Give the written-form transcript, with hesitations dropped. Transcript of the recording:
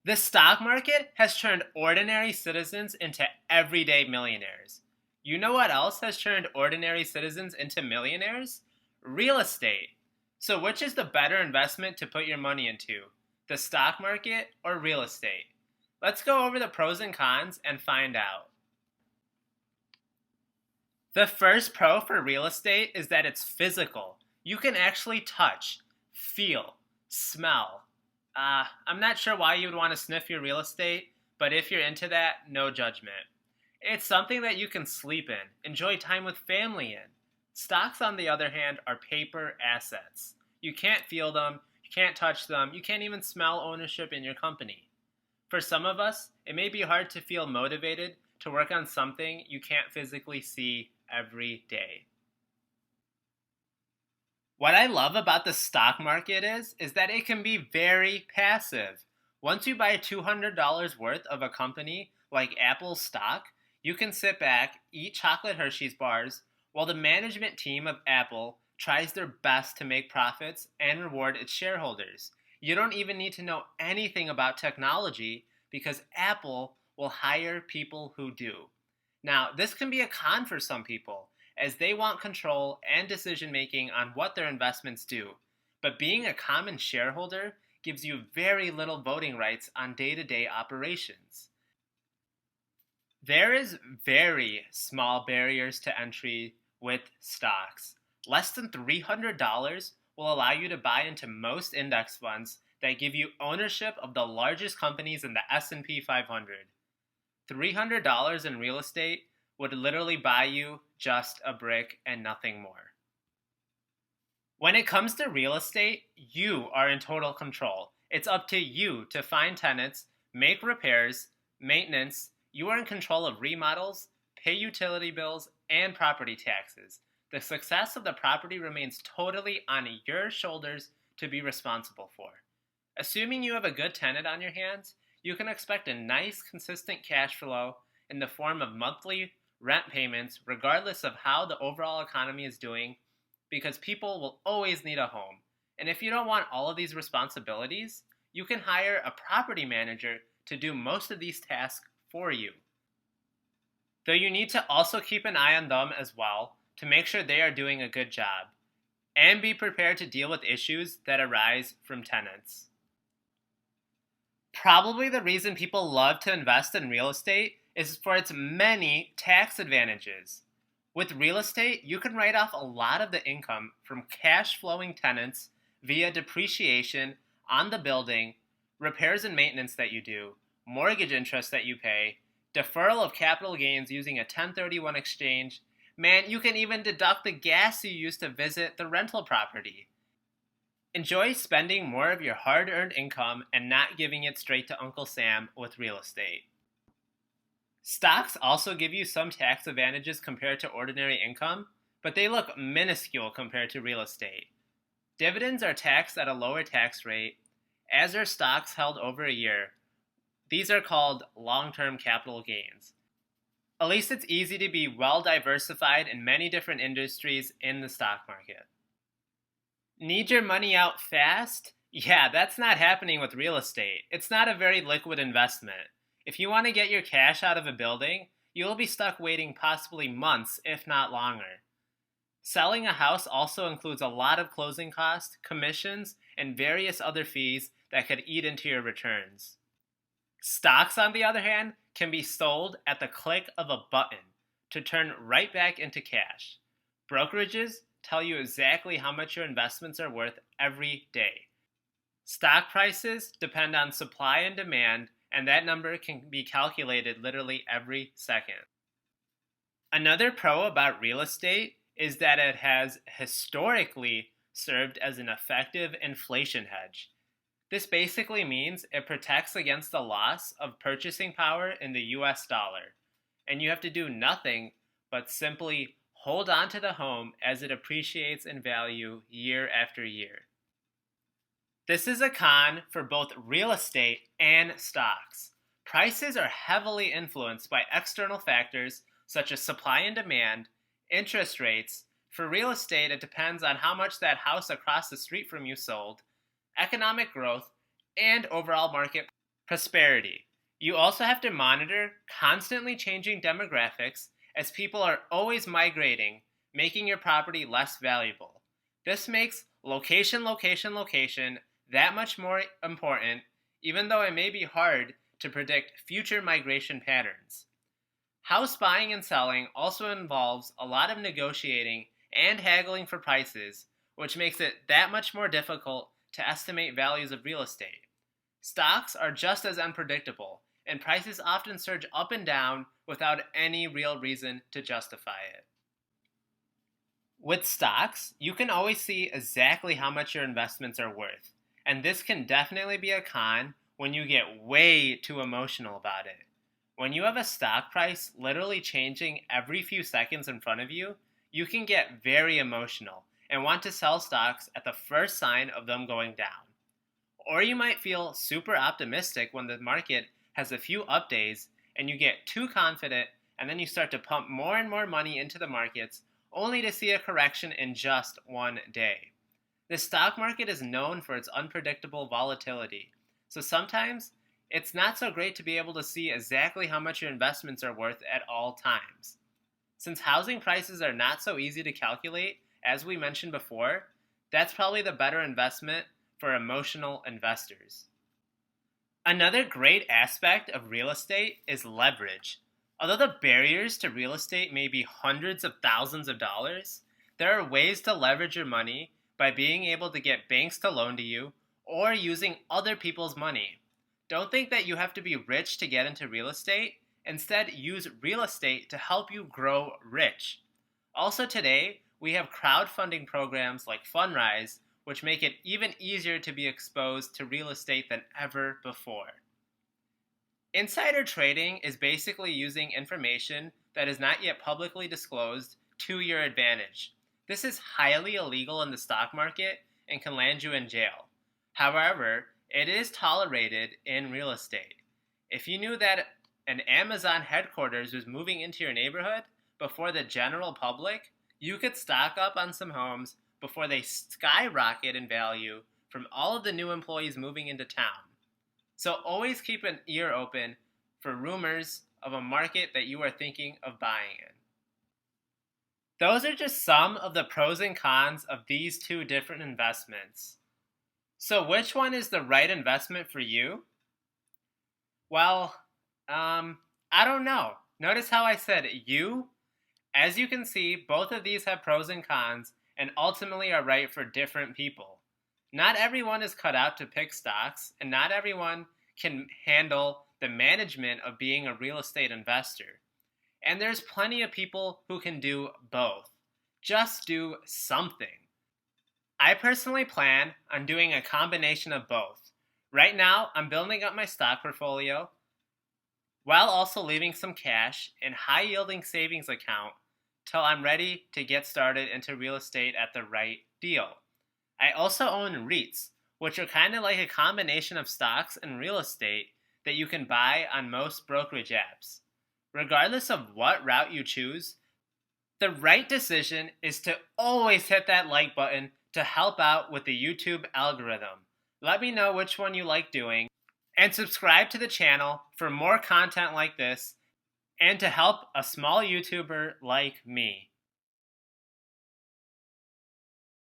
The stock market has turned ordinary citizens into everyday millionaires. You know what else has turned ordinary citizens into millionaires? Real estate. So, which is the better investment to put your money into? The stock market or real estate? Let's go over the pros and cons and find out. The first pro for real estate is that it's physical. You can actually touch, feel, smell. I'm not sure why you would want to sniff your real estate, but if you're into that, no judgment. It's something that you can sleep in, enjoy time with family in. Stocks, on the other hand, are paper assets. You can't feel them, you can't touch them, you can't even smell ownership in your company. For some of us, it may be hard to feel motivated to work on something you can't physically see every day. What I love about the stock market is that it can be very passive. Once you buy $200 worth of a company like Apple stock, you can sit back, eat chocolate Hershey's bars, while the management team of Apple tries their best to make profits and reward its shareholders. You don't even need to know anything about technology because Apple will hire people who do. Now, this can be a con for some people, as they want control and decision making on what their investments do. But being a common shareholder gives you very little voting rights on day to day operations. There is very small barriers to entry with stocks. Less than $300 will allow you to buy into most index funds that give you ownership of the largest companies in the S&P 500. $300 in real estate would literally buy you just a brick and nothing more. When it comes to real estate, you are in total control. It's up to you to find tenants, make repairs, maintenance. You are in control of remodels, pay utility bills, and property taxes. The success of the property remains totally on your shoulders to be responsible for. Assuming you have a good tenant on your hands, you can expect a nice, consistent cash flow in the form of monthly rent payments, regardless of how the overall economy is doing, because people will always need a home. And if you don't want all of these responsibilities, you can hire a property manager to do most of these tasks for you. Though you need to also keep an eye on them as well to make sure they are doing a good job, and be prepared to deal with issues that arise from tenants. Probably the reason people love to invest in real estate is for its many tax advantages. With real estate, you can write off a lot of the income from cash flowing tenants via depreciation on the building, repairs and maintenance that you do, mortgage interest that you pay, deferral of capital gains using a 1031 exchange. Man, you can even deduct the gas you use to visit the rental property. Enjoy spending more of your hard-earned income and not giving it straight to Uncle Sam with real estate. Stocks also give you some tax advantages compared to ordinary income, but they look minuscule compared to real estate. Dividends are taxed at a lower tax rate, as are stocks held over a year. These are called long-term capital gains. At least it's easy to be well diversified in many different industries in the stock market. Need your money out fast? Yeah, that's not happening with real estate. It's not a very liquid investment. If you want to get your cash out of a building, you'll be stuck waiting possibly months, if not longer. Selling a house also includes a lot of closing costs, commissions, and various other fees that could eat into your returns. Stocks, on the other hand, can be sold at the click of a button to turn right back into cash. Brokerages tell you exactly how much your investments are worth every day. Stock prices depend on supply and demand, and that number can be calculated literally every second. Another pro about real estate is that it has historically served as an effective inflation hedge. This basically means it protects against the loss of purchasing power in the US dollar, and you have to do nothing but simply hold on to the home as it appreciates in value year after year. This is a con for both real estate and stocks. Prices are heavily influenced by external factors such as supply and demand, interest rates. For real estate, it depends on how much that house across the street from you sold, economic growth, and overall market Prosperity. You also have to monitor constantly changing demographics as people are always migrating, making your property less valuable. This makes location, location, location that much more important, even though it may be hard to predict future migration patterns. House buying and selling also involves a lot of negotiating and haggling for prices, which makes it that much more difficult to estimate values of real estate. Stocks are just as unpredictable, and prices often surge up and down without any real reason to justify it. With stocks, you can always see exactly how much your investments are worth, and this can definitely be a con when you get way too emotional about it. When you have a stock price literally changing every few seconds in front of you, you can get very emotional and want to sell stocks at the first sign of them going down. Or you might feel super optimistic when the market has a few up days and you get too confident and then you start to pump more and more money into the markets only to see a correction in just one day. The stock market is known for its unpredictable volatility, so sometimes it's not so great to be able to see exactly how much your investments are worth at all times. Since housing prices are not so easy to calculate, as we mentioned before, that's probably the better investment for emotional investors. Another great aspect of real estate is leverage. Although the barriers to real estate may be hundreds of thousands of dollars, there are ways to leverage your money by being able to get banks to loan to you or using other people's money. Don't think that you have to be rich to get into real estate. Instead, use real estate to help you grow rich. Also today, we have crowdfunding programs like Fundrise, which make it even easier to be exposed to real estate than ever before. Insider trading is basically using information that is not yet publicly disclosed to your advantage. This is highly illegal in the stock market and can land you in jail. However, it is tolerated in real estate. If you knew that an Amazon headquarters was moving into your neighborhood before the general public, you could stock up on some homes before they skyrocket in value from all of the new employees moving into town. So always keep an ear open for rumors of a market that you are thinking of buying in. Those are just some of the pros and cons of these two different investments. So which one is the right investment for you? Well, I don't know. Notice how I said you? As you can see, both of these have pros and cons and ultimately are right for different people. Not everyone is cut out to pick stocks, and not everyone can handle the management of being a real estate investor. And there's plenty of people who can do both. Just do something. I personally plan on doing a combination of both. Right now, I'm building up my stock portfolio while also leaving some cash in high-yielding savings account till I'm ready to get started into real estate at the right deal. I also own REITs, which are kind of like a combination of stocks and real estate that you can buy on most brokerage apps. Regardless of what route you choose, the right decision is to always hit that like button to help out with the YouTube algorithm. Let me know which one you like doing, and subscribe to the channel for more content like this and to help a small YouTuber like me.